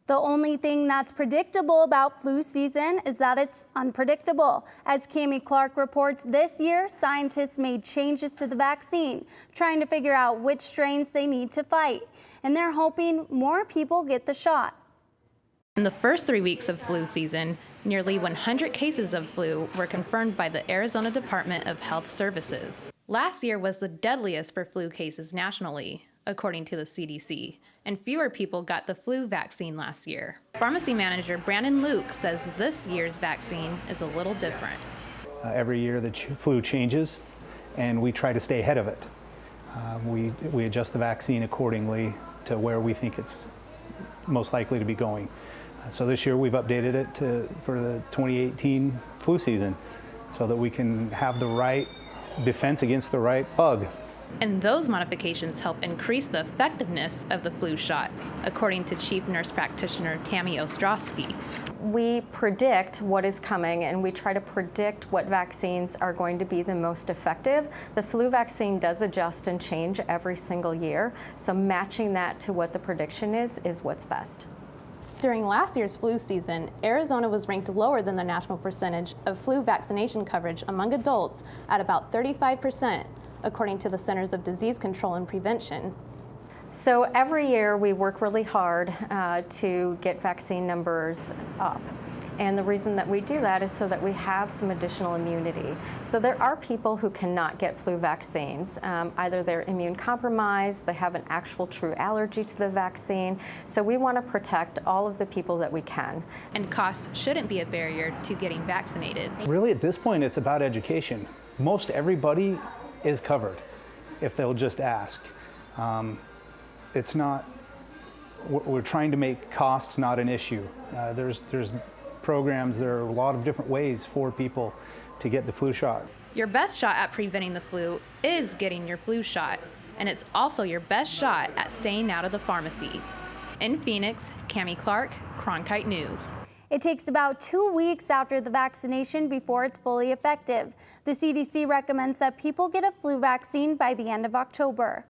The only thing that's predictable about flu season is that it's unpredictable. As Cami reports, this year, scientists made changes to the vaccine, trying to figure out which strains they need to fight. And they're hoping more people get the shot. In the first 3 weeks of flu season, nearly 100 cases of flu were confirmed by the Arizona Department of Health Services. Last year was the deadliest for flu cases nationally, according to the CDC, and fewer people got the flu vaccine last year. Pharmacy manager Brandon Luke says this year's vaccine is a little different. Every year the flu changes, and we try to stay ahead of it. We adjust the vaccine accordingly to where we think it's most likely to be going. So this year we've updated it for the 2018 flu season so that we can have the right defense against the right bug. And those modifications help increase the effectiveness of the flu shot, according to Chief Nurse Practitioner Cami Ostrowski. We predict what is coming, and we try to predict what vaccines are going to be the most effective. The flu vaccine does adjust and change every single year, so matching that to what the prediction is what's best. During last year's flu season, Arizona was ranked lower than the national percentage of flu vaccination coverage among adults at about 35%, according to the Centers of Disease Control and Prevention. So every year we work really hard to get vaccine numbers up. And the reason that we do that is so that we have some additional immunity. So there are people who cannot get flu vaccines. Either they're immune compromised, they have an actual true allergy to the vaccine. So we want to protect all of the people that we can. And cost shouldn't be a barrier to getting vaccinated. Really, at this point, it's about education. Most everybody is covered if they'll just ask. It's not, we're trying to make cost not an issue. There's programs, there are a lot of different ways for people to get the flu shot. Your best shot at preventing the flu is getting your flu shot, and it's also your best shot at staying out of the pharmacy. In Phoenix, Cami Clark, Cronkite News. It takes about 2 weeks after the vaccination before it's fully effective. The CDC recommends that people get a flu vaccine by the end of October.